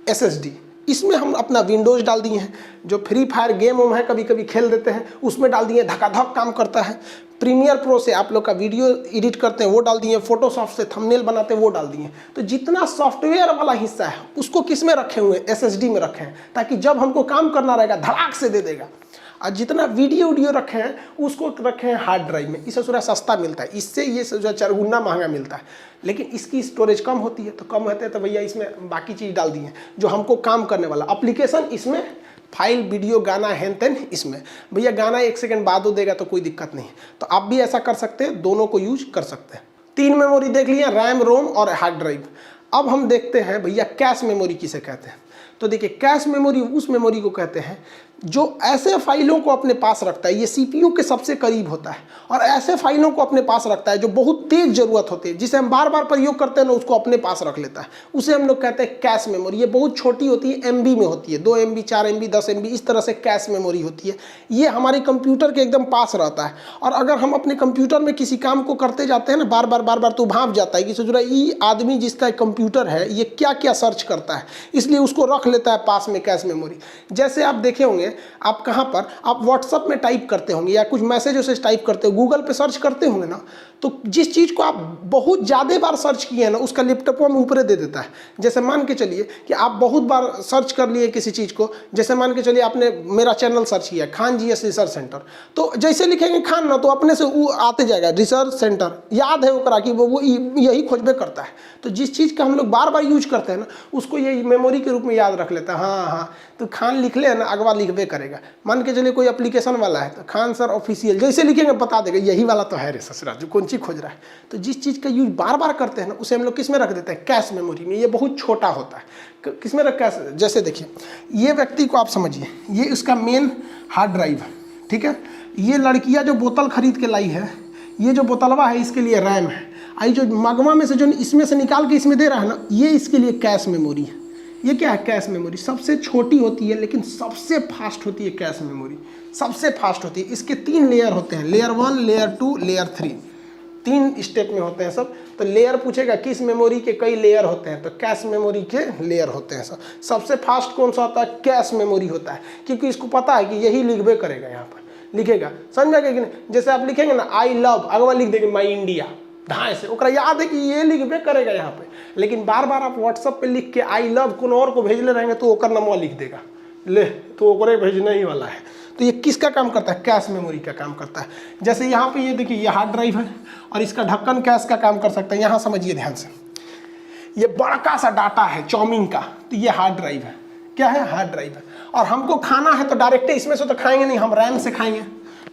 SSD। इसमें हम अपना विंडोज़ डाल दिए हैं, जो फ्री फायर गेम है कभी कभी खेल देते हैं, उसमें डाल दिए, धकाधक काम करता है। प्रीमियर प्रो से आप लोग का वीडियो एडिट करते हैं वो डाल दिए, फोटोशॉप से थंबनेल बनाते हैं वो डाल दिए। तो जितना सॉफ्टवेयर वाला हिस्सा है उसको किस में रखे हुए हैं, SSD में रखे हैं, ताकि जब हमको काम करना रहेगा धड़ाक से दे देगा। और जितना वीडियो रखे हैं उसको रखे हैं हार्ड ड्राइव में, इससे थोड़ा सस्ता मिलता है, इससे ये जो 4 गुना महंगा मिलता है, लेकिन इसकी स्टोरेज कम होती है। तो कम होते हैं तो भैया इसमें बाकी चीज़ डाल दिए जो हमको काम करने वाला एप्लीकेशन, इसमें फाइल वीडियो गाना हैन तेन, इसमें भैया गाना 1 सेकंड बाद हो देगा तो कोई दिक्कत नहीं है। तो आप भी ऐसा कर सकते हैं, दोनों को यूज कर सकते हैं। 3 मेमोरी देख लिया, रैम, रोम और हार्ड ड्राइव। अब हम देखते हैं भैया कैश मेमोरी किसे कहते हैं। तो देखिए, कैश मेमोरी उस मेमोरी को कहते हैं जो ऐसे फाइलों को अपने पास रखता है, ये CPU के सबसे करीब होता है, और ऐसे फाइलों को अपने पास रखता है जो बहुत तेज जरूरत होती है, जिसे हम बार बार प्रयोग करते हैं ना, उसको अपने पास रख लेता है, उसे हम लोग कहते हैं कैश मेमोरी। ये बहुत छोटी होती है, MB में होती है, 2 MB 4 MB 10 MB इस तरह से कैश मेमोरी होती है। ये हमारे कंप्यूटर के एकदम पास रहता है, और अगर हम अपने कंप्यूटर में किसी काम को करते जाते हैं ना, बार बार तो भाप जाता है कि सोच रहा है ये आदमी जिसका कंप्यूटर है ये क्या क्या सर्च करता है, इसलिए उसको रख लेता है पास में कैश मेमोरी। जैसे आप देखे होंगे, आप कहाँ पर आप व्हाट्सएप में टाइप करते होंगे या कुछ मैसेज उसे टाइप करते हो, गूगल पे सर्च करते होंगे ना, तो जिस चीज़ को आप बहुत ज़्यादा बार सर्च किए हैं ना, उसका लैपटॉप में ऊपर दे देता है। जैसे मान के चलिए कि आप बहुत बार सर्च कर लिए किसी चीज़ को, जैसे मान के चलिए आपने मेरा चैनल सर्च किया खान GS रिसर्च सेंटर, तो जैसे लिखेंगे खान ना, तो अपने से वो आते जाएगा रिसर्च सेंटर, याद है ओकरा कि वो यही खोजबे करता है। तो जिस चीज़ का हम लोग बार बार यूज करते हैं ना, उसको ये मेमोरी के रूप में याद रख लेता है। हाँ, तो खान लिख ले ना, अगवा लिखबे करेगा। मान के चलिए कोई एप्लीकेशन वाला है तो खान सर ऑफिशियल जैसे लिखेंगे बता देगा यही वाला तो है रे ससुरा, जो कौन चीज़ खोज रहा है। तो जिस चीज़ का यूज बार बार करते हैं ना, उसे हम लोग किस में रख देते हैं, कैश मेमोरी में। ये बहुत छोटा होता है, किस में रख, कैश। जैसे देखिए, ये व्यक्ति को आप समझिए, ये इसका मेन हार्ड ड्राइव है, ठीक है। ये लड़कियाँ जो बोतल खरीद के लाई है, ये जो बोतलवा है इसके लिए रैम है, आई जो मगवा में से जो इसमें से निकाल के इसमें दे रहा है ना, ये इसके लिए कैश मेमोरी है। ये क्या है, कैश मेमोरी। सबसे छोटी होती है लेकिन सबसे फास्ट होती है कैश मेमोरी, सबसे फास्ट होती है। इसके 3 लेयर होते हैं, लेयर 1, लेयर 2, लेयर 3, 3 स्टेप में होते हैं सब। तो लेयर पूछेगा किस मेमोरी के कई लेयर होते हैं, तो कैश मेमोरी के लेयर होते हैं सब। सबसे फास्ट कौन सा होता है, कैश मेमोरी होता है, क्योंकि इसको पता है कि यही लिखबे करेगा, यहाँ पर लिखेगा, समझ गए कि नहीं। जैसे आप लिखेंगे ना आई लव, अगवा लिख देंगे माई इंडिया, ढाई से ओकरा याद है कि ये लिखबे करेगा यहाँ पे। लेकिन बार बार आप व्हाट्सएप पे लिख के आई लव कौन और को भेजले रहेंगे तो ओकर नंबर लिख देगा, ले तो ओकरे भेजना ही वाला है। तो ये किसका काम करता है, कैश मेमोरी का काम करता है। जैसे यहाँ पे ये देखिए, ये हार्ड ड्राइव है और इसका ढक्कन कैश का काम कर सकता है। यहाँ समझिए ध्यान से, ये बड़का सा डाटा है चाउमीन का, तो ये हार्ड ड्राइव है। क्या है, हार्ड ड्राइव है। और हमको खाना है तो डायरेक्ट इसमें से तो खाएंगे नहीं, हम रैम से खाएंगे।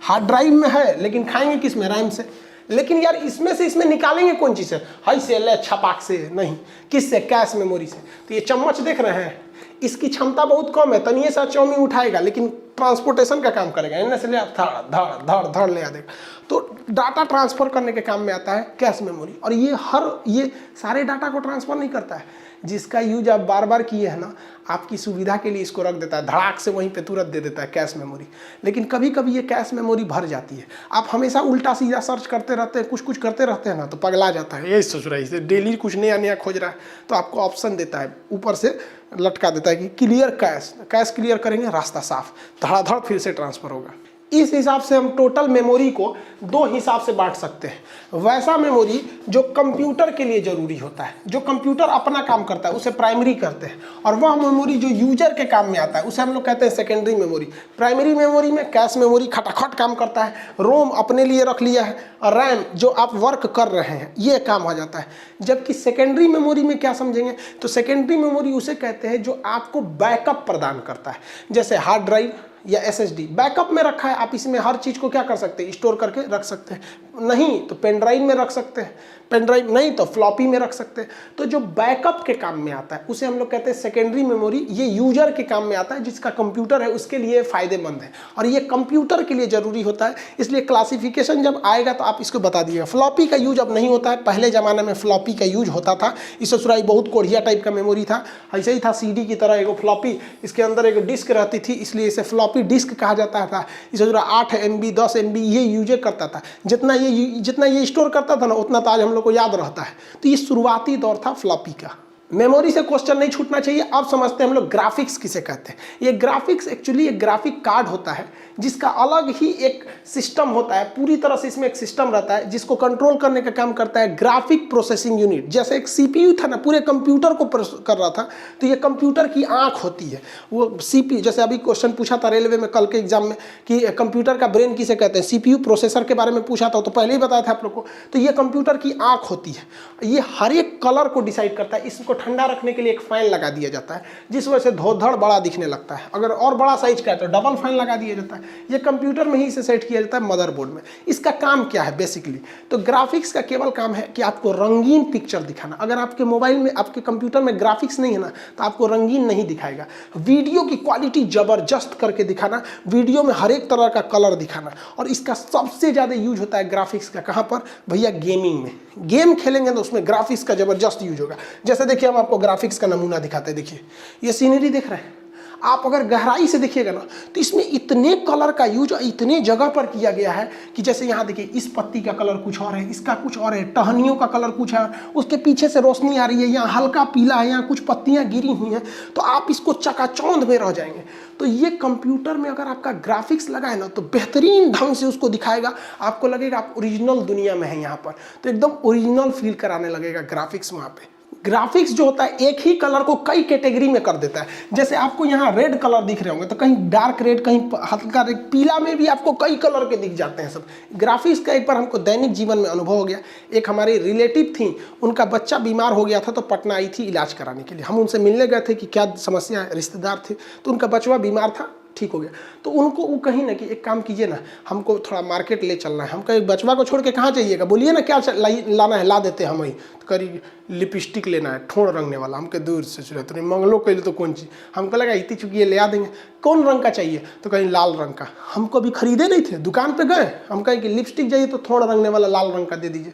हार्ड ड्राइव में है लेकिन खाएंगे किस में, रैम से। लेकिन यार इसमें से इसमें निकालेंगे कौन चीज़ से, हाई से ले छपाक से नहीं, किससे, कैश मेमोरी से। तो ये चम्मच देख रहे हैं, इसकी क्षमता बहुत कम है, तनिए सा चाउमीन उठाएगा लेकिन ट्रांसपोर्टेशन का काम करेगा, इनमें से ले आप धड़ धड़ धड़ ले आ देगा। तो डाटा ट्रांसफर करने के काम में आता है कैश मेमोरी। और ये सारे डाटा को ट्रांसफर नहीं करता है, जिसका यूज आप बार बार किए हैं ना, आपकी सुविधा के लिए इसको रख देता है, धड़ाक से वहीं पे तुरंत दे देता है कैश मेमोरी। लेकिन कभी कभी ये कैश मेमोरी भर जाती है, आप हमेशा उल्टा सीधा सर्च करते रहते हैं, कुछ करते रहते हैं ना, तो पगला जाता है, यही सोच रहा है डेली कुछ नया नया खोज रहा है। तो आपको ऑप्शन देता है, ऊपर से लटका देता है कि क्लियर कैश क्लियर करेंगे, रास्ता साफ, धड़ाधड़ फिर से ट्रांसफर होगा। इस हिसाब से हम टोटल मेमोरी को दो हिसाब से बांट सकते हैं। वैसा मेमोरी जो कंप्यूटर के लिए जरूरी होता है, जो कंप्यूटर अपना काम करता है, उसे प्राइमरी कहते हैं। और वह मेमोरी जो यूजर के काम में आता है, उसे हम लोग कहते हैं सेकेंडरी मेमोरी। प्राइमरी मेमोरी में कैश मेमोरी खटाखट काम करता है, रोम अपने लिए रख लिया है, और रैम जो आप वर्क कर रहे हैं ये काम हो जाता है। जबकि सेकेंडरी मेमोरी में क्या समझेंगे, तो सेकेंडरी मेमोरी उसे कहते हैं जो आपको बैकअप प्रदान करता है। जैसे हार्ड ड्राइव या SSD बैकअप में रखा है, आप इसमें हर चीज़ को क्या कर सकते हैं, स्टोर करके रख सकते हैं। नहीं तो पेन ड्राइव में रख सकते हैं, पेन ड्राइव नहीं तो फ्लॉपी में रख सकते हैं। तो जो बैकअप के काम में आता है उसे हम लोग कहते हैं सेकेंडरी मेमोरी। ये यूजर के काम में आता है, जिसका कंप्यूटर है उसके लिए फ़ायदेमंद है, और ये कंप्यूटर के लिए ज़रूरी होता है। इसलिए क्लासिफिकेशन जब आएगा तो आप इसको बता दीजिएगा। फ्लॉपी का यूज अब नहीं होता है, पहले ज़माने में फ्लॉपी का यूज होता था। इस ससुराई बहुत कोढ़िया टाइप का मेमोरी था, ऐसे ही था CD की तरह एगो फ्लॉपी, इसके अंदर एक डिस्क रहती थी, इसलिए इसे फ्लॉपी डिस्क कहा जाता था। इस 8 MB 10 MB ये यूज करता था। जितना ये स्टोर करता था ना, उतना तो आज हम लोग को याद रहता है। तो ये शुरुआती दौर था फ्लॉपी का। मेमोरी से क्वेश्चन नहीं छूटना चाहिए। अब समझते हैं हम लोग ग्राफिक्स किसे कहते हैं। ये ग्राफिक्स एक्चुअली एक ग्राफिक कार्ड होता है, जिसका अलग ही एक सिस्टम होता है, पूरी तरह से इसमें एक सिस्टम रहता है जिसको कंट्रोल करने का काम करता है ग्राफिक प्रोसेसिंग यूनिट। जैसे एक CPU था ना, पूरे कंप्यूटर को कर रहा था, तो ये कंप्यूटर की आंख होती है। वो CPU, जैसे अभी क्वेश्चन पूछा था रेलवे में कल के एग्जाम में कि कंप्यूटर का ब्रेन किसे कहते हैं, CPU प्रोसेसर के बारे में पूछा था, तो पहले ही बताया था आप लोग को। तो ये कंप्यूटर की आंख होती है, ये हर एक कलर को डिसाइड करता है। इसको ठंडा रखने के लिए एक फैन लगा दिया जाता है, जिस वजह से धोधड़ बड़ा दिखने लगता है। अगर और बड़ा साइज का है तो डबल फैन लगा दिया जाता है। ये कंप्यूटर में ही इसे सेट किया जाता है, मदरबोर्ड में। इसका काम क्या है बेसिकली, तो ग्राफिक्स का केवल काम है कि आपको रंगीन पिक्चर दिखाना। अगर आपके मोबाइल में, आपके कंप्यूटर में ग्राफिक्स नहीं है ना, तो आपको रंगीन नहीं दिखाएगा। वीडियो की क्वालिटी जबरदस्त करके दिखाना, वीडियो में हर एक तरह का कलर दिखाना। और इसका सबसे ज़्यादा यूज होता है ग्राफिक्स का, कहाँ पर भैया, गेमिंग में। गेम खेलेंगे तो उसमें ग्राफिक्स का जबरदस्त यूज होगा। जैसे देखिए, हम आपको ग्राफिक्स का नमूना दिखाते हैं। देखिए ये सीनरी दिख रहा है, आप अगर गहराई से देखिएगा ना, तो इसमें इतने कलर का यूज इतने जगह पर किया गया है कि जैसे यहाँ देखिए, इस पत्ती का कलर कुछ और है, इसका कुछ और है, टहनियों का कलर कुछ है, उसके पीछे से रोशनी आ रही है, यहाँ हल्का पीला है, यहाँ कुछ पत्तियाँ गिरी हुई हैं, तो आप इसको चकाचौंध में रह जाएंगे। तो ये कंप्यूटर में अगर आपका ग्राफिक्स लगा है ना, तो बेहतरीन ढंग से उसको दिखाएगा। आपको लगेगा आप ओरिजिनल दुनिया में हैं यहाँ पर, तो एकदम ओरिजिनल फील कराने लगेगा ग्राफिक्स वहाँ पे। ग्राफिक्स जो होता है एक ही कलर को कई कैटेगरी में कर देता है। जैसे आपको यहाँ रेड कलर दिख रहे होंगे, तो कहीं डार्क रेड, कहीं हल्का रेड, पीला में भी आपको कई कलर के दिख जाते हैं सब। ग्राफिक्स का एक बार हमको दैनिक जीवन में अनुभव हो गया। एक हमारी रिलेटिव थी, उनका बच्चा बीमार हो गया था, तो पटना आई थी इलाज कराने के लिए। हम उनसे मिलने गए थे कि क्या समस्या है, रिश्तेदार थे, तो उनका बचवा बीमार था, ठीक हो गया। तो उनको वो कहीं ना कि एक काम कीजिए ना, हमको थोड़ा मार्केट ले चलना है। हम कहीं बचवा को छोड़ के कहाँ जाइएगा, बोलिए ना क्या लाना है, ला देते हैं हम वहीं। तो करी लिपस्टिक लेना है, ठोड़ रंगने वाला। हमके दूर से चुरे तो नहीं मंगलो कैले तो कौन चीज़, हमको लगा इतनी चुकी ये ले आ देंगे। कौन रंग का चाहिए, तो कहीं लाल रंग का। हमको अभी खरीदे नहीं थे, दुकान पर गए, हम कहें कि लिपस्टिक चाहिए तो ठोड़ रंगने वाला लाल रंग का दे दीजिए।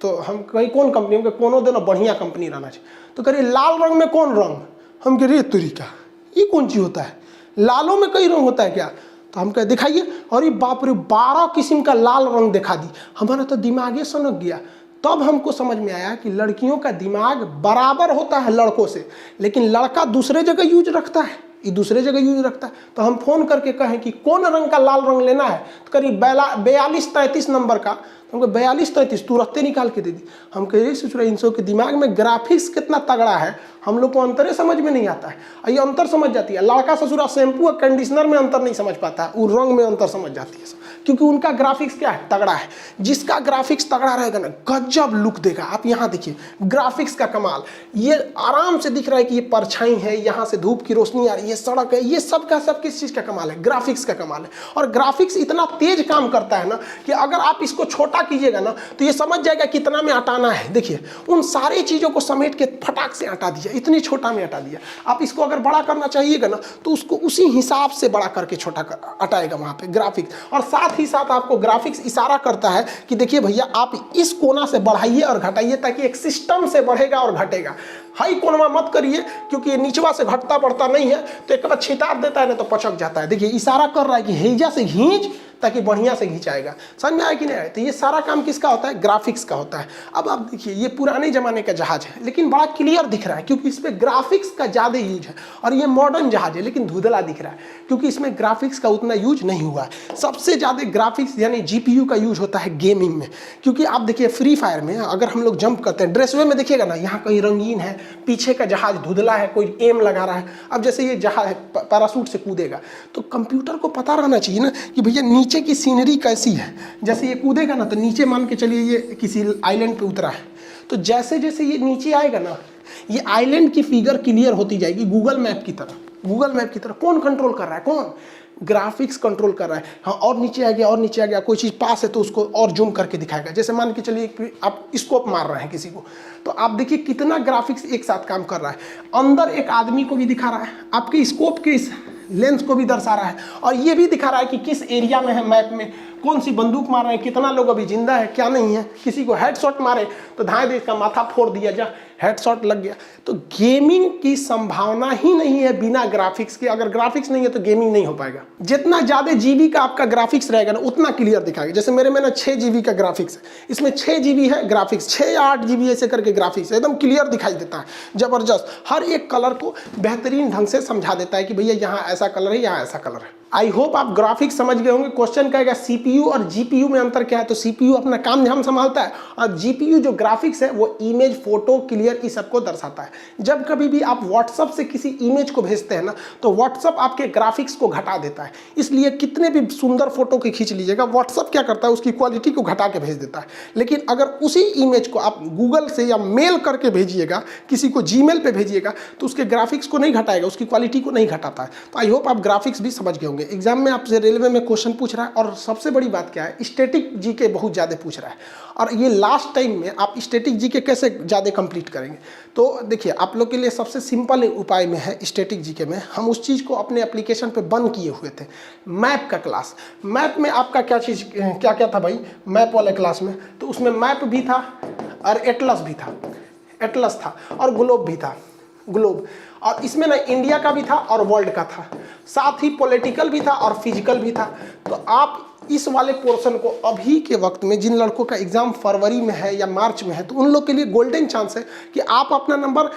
तो हम कहीं कौन कंपनी, हमको कोनो देना बढ़िया कंपनी रहना चाहिए। तो करिए लाल रंग में कौन रंग, हम कह रही तरीका ये कौन चीज़ होता है, लालों में कई रंग होता है क्या। तो हम कह दिखाइए, और ये बाप रे 12 किस्म का लाल रंग दिखा दी। हमारा तो दिमागे सनक गया। तब हमको समझ में आया कि लड़कियों का दिमाग बराबर होता है लड़कों से, लेकिन लड़का दूसरे जगह यूज रखता है, ये दूसरे जगह यूज रखता है। तो हम फोन करके कहें कि कौन रंग का लाल रंग लेना है, तो करीब 42-33 नंबर का, हमको 42-33 तुरंत निकाल के दे दी। हम कह रहे सोच रहे इन के दिमाग में ग्राफिक्स कितना तगड़ा है, हम लोग को अंतरे समझ में नहीं आता है। ये अंतर समझ जाती है। लड़का ससुरा शैम्पू और कंडीशनर में अंतर नहीं समझ पाता है, वो रंग में अंतर समझ जाती है। क्योंकि उनका ग्राफिक्स क्या है, तगड़ा है। जिसका ग्राफिक्स तगड़ा रहेगा ना, गजब लुक देगा। आप यहाँ देखिए ग्राफिक्स का कमाल, ये आराम से दिख रहा है कि ये परछाई है, यहाँ से धूप की रोशनी आ रही है, सड़क है, ये सब का सब किस चीज़ का कमाल है, ग्राफिक्स का कमाल है। और ग्राफिक्स इतना तेज काम करता है ना कि अगर आप इसको छोटा कीजिएगा ना तो ये समझ जाएगा कितना में हटाना है। देखिए उन सारी चीज़ों को समेट के फटाक से हटा दिया, इतनी छोटा में हटा दिया। आप इसको अगर बड़ा करना चाहिएगा ना तो उसको उसी हिसाब से बड़ा करके छोटा हटाएगा वहाँ पे ग्राफिक्स। और साथ ही साथ आपको ग्राफिक्स इशारा करता है कि देखिए भैया आप इस कोना से बढ़ाइए और घटाइए, ताकि एक सिस्टम से बढ़ेगा और घटेगा। हाई कोनवा मत करिए, क्योंकि ये नीचवा से घटता बढ़ता नहीं है तो एक बार छितार देता है ना तो पचक जाता है। देखिए इशारा कर रहा है कि हेजा से खींच ताकि बढ़िया से खींचाएगा। समझ में आया कि नहीं आया? तो ये सारा काम किसका होता है, ग्राफिक्स का होता है। अब आप देखिए ये पुराने जमाने का जहाज है लेकिन बड़ा क्लियर दिख रहा है क्योंकि इस पर ग्राफिक्स का ज़्यादा यूज है। और ये मॉडर्न जहाज है लेकिन धुंधला दिख रहा है क्योंकि इसमें ग्राफिक्स का उतना यूज नहीं हुआ है। सबसे ज़्यादा ग्राफिक्स यानी GPU का यूज होता है गेमिंग में, क्योंकि आप देखिए फ्री फायर में अगर हम लोग जंप करते हैं, ड्रेसवे में देखिएगा ना, यहाँ कहीं रंगीन है, पीछे का जहाज धुंधला है, कोई एम लगा रहा है। अब जैसे ये जहाज पैराशूट से कूदेगा तो कंप्यूटर को पता रहना चाहिए ना कि भैया नीचे की सीनरी कैसी है। जैसे ये कूदेगा ना तो नीचे मान के चलिए ये किसी आइलैंड पे उतरा है, तो जैसे जैसे ये नीचे आएगा ना ये आइलैंड की फिगर क्लियर होती जाएगी गूगल मैप की तरह। गूगल मैप की तरह कौन कंट्रोल कर रहा है, कौन, ग्राफिक्स कंट्रोल कर रहा है। हाँ और नीचे आ गया और नीचे आ गया, कोई चीज़ पास है तो उसको और जूम करके दिखाएगा। जैसे मान के चलिए आप स्कोप मार रहे हैं किसी को, तो आप देखिए कितना ग्राफिक्स एक साथ काम कर रहा है। अंदर एक आदमी को भी दिखा रहा है, आपके स्कोप के इस लेंस को भी दर्शा रहा है, और ये भी दिखा रहा है कि किस एरिया में है मैप में, कौन सी बंदूक मार रहे हैं, कितना लोग अभी जिंदा है क्या नहीं है। किसी को हेडशॉट मारे तो धाए दे इसका माथा फोड़ दिया, जा हेडशॉट लग गया। तो गेमिंग की संभावना ही नहीं है बिना ग्राफिक्स के। अगर ग्राफिक्स नहीं है तो गेमिंग नहीं हो पाएगा। जितना ज़्यादा GB का आपका ग्राफिक्स रहेगा ना उतना क्लियर दिखाएगा। जैसे मेरे में ना 6 GB का ग्राफिक्स है, इसमें 6 GB है ग्राफिक्स, 6 या 8 GB ऐसे करके ग्राफिक्स एकदम क्लियर दिखाई देता है, जबरदस्त। हर एक कलर को बेहतरीन ढंग से समझा देता है कि भैया यहाँ ऐसा कलर है, यहाँ ऐसा कलर है। आई होप आप ग्राफिक्स समझ गए होंगे। क्वेश्चन कहेगा CPU और GPU में अंतर क्या है, तो CPU अपना काम धाम संभालता है और GPU जो ग्राफिक्स है वो इमेज, फोटो, क्लियर इस सबको दर्शाता है। जब कभी भी आप व्हाट्सअप से किसी इमेज को भेजते हैं ना तो व्हाट्सअप आपके ग्राफिक्स को घटा देता है। इसलिए कितने भी सुंदर फोटो की खींच लीजिएगा, व्हाट्सअप क्या करता है उसकी क्वालिटी को घटा के भेज देता है। लेकिन अगर उसी इमेज को आप गूगल से या मेल करके भेजिएगा, किसी को Gmail पे भेजिएगा, तो उसके ग्राफिक्स को नहीं घटाएगा, उसकी क्वालिटी को नहीं घटाता है। तो आई होप आप ग्राफिक्स भी समझ गए होंगे। एग्जाम में आपसे रेलवे में क्वेश्चन पूछ रहा है, और सबसे बड़ी बात क्या है, स्टैटिक जीके बहुत ज़्यादा पूछ रहा है। और ये लास्ट टाइम में आप स्टैटिक जीके कैसे ज़्यादा कंप्लीट करेंगे, तो देखिए आप लोग के लिए सबसे सिंपल उपाय में है स्टैटिक जीके में, हम उस चीज़ को अपने एप्लीकेशन पे बंद किए हुए थे, मैप का क्लास। मैप में आपका क्या चीज़ क्या क्या था भाई, मैप वाले क्लास में, तो उसमें मैप भी था और एटलस भी था, एटलस था और ग्लोब भी था, ग्लोब। और इसमें ना इंडिया का भी था और वर्ल्ड का था, साथ ही पॉलिटिकल भी था और फिजिकल भी था। तो आप इस वाले पोर्शन को अभी के वक्त में, जिन लड़कों का एग्जाम फरवरी में है या मार्च में है, तो उन लोग के लिए गोल्डन चांस है कि आप अपना नंबर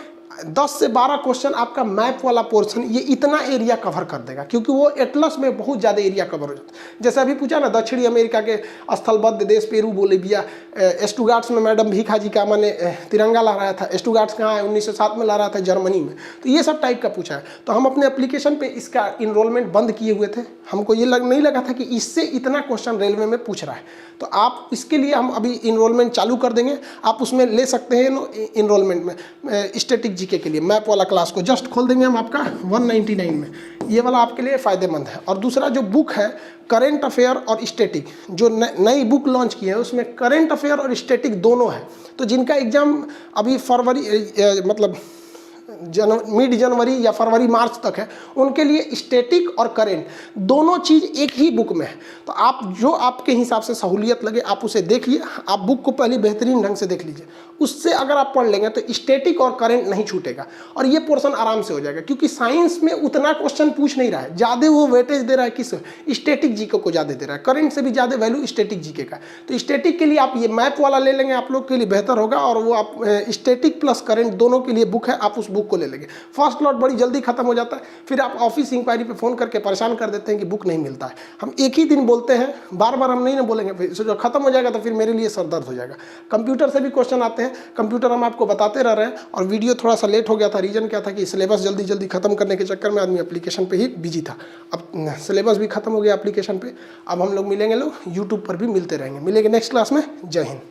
10 से 12 क्वेश्चन आपका मैप वाला पोर्शन ये इतना एरिया कवर कर देगा, क्योंकि वो एटलस में बहुत ज़्यादा एरिया कवर हो जाता है। जैसे अभी पूछा ना दक्षिणी अमेरिका के स्थलबद्ध देश पेरू, बोलीविया, स्टुगार्ट्स में मैडम भीखा जी का मैंने तिरंगा लहराया था, स्टुगार्ट्स कहाँ है, 1907 में लहराया था जर्मनी में। तो ये सब टाइप का पूछा है। तो हम अपने एप्लीकेशन पर इसका इनरोलमेंट बंद किए हुए थे, हमको ये नहीं लगा था कि इससे इतना क्वेश्चन रेलवे में पूछ रहा है। तो आप इसके लिए हम अभी इनरोलमेंट चालू कर देंगे, आप उसमें ले सकते हैं इनरोलमेंट में स्टैटिक जीके के लिए। मैप वाला क्लास को जस्ट खोल देंगे हम आपका 199 में, ये वाला आपके लिए फ़ायदेमंद है। और दूसरा जो बुक है करेंट अफेयर और स्टैटिक, जो नई बुक लॉन्च की है उसमें करेंट अफेयर और स्टैटिक दोनों है। तो जिनका एग्ज़ाम अभी फरवरी मतलब मिड जनवरी या फरवरी मार्च तक है, उनके लिए स्टैटिक और करेंट दोनों चीज़ एक ही बुक में है। तो आप जो आपके हिसाब से सहूलियत लगे आप उसे देखिए। आप बुक को पहले बेहतरीन ढंग से देख लीजिए, उससे अगर आप पढ़ लेंगे तो स्टैटिक और करेंट नहीं छूटेगा और ये पोर्शन आराम से हो जाएगा। क्योंकि साइंस में उतना क्वेश्चन पूछ नहीं रहा है, ज़्यादा वो वेटेज दे रहा है किस स्टैटिक जीके को ज़्यादा दे रहा है, करेंट से भी ज़्यादा वैल्यू स्टैटिक जीके का। तो स्टैटिक के लिए आप ये मैप वाला ले लेंगे, आप लोग के लिए बेहतर होगा। और वो आप स्टैटिक प्लस करेंट दोनों के लिए बुक है, आप उस बुक को ले लेंगे। फर्स्ट लॉट बड़ी जल्दी खत्म हो जाता है, फिर आप ऑफिस इंक्वायरी पे फ़ोन करके परेशान कर देते हैं कि बुक नहीं मिलता है। हम एक ही दिन बोलते हैं, बार बार हम नहीं ना बोलेंगे, फिर जो खत्म हो जाएगा तो फिर मेरे लिए सर दर्द हो जाएगा। कंप्यूटर से भी क्वेश्चन आते हैं हैं, कंप्यूटर हम आपको बताते रह रहे हैं। और वीडियो थोड़ा सा लेट हो गया था, रीज़न क्या था कि सिलेबस जल्दी जल्दी खत्म करने के चक्कर में आदमी एप्लीकेशन पे ही बिजी था। अब सिलेबस भी खत्म हो गया एप्लीकेशन पे, अब हम लोग मिलेंगे, लोग यूट्यूब पर भी मिलते रहेंगे। मिलेंगे नेक्स्ट क्लास में। जय हिंद।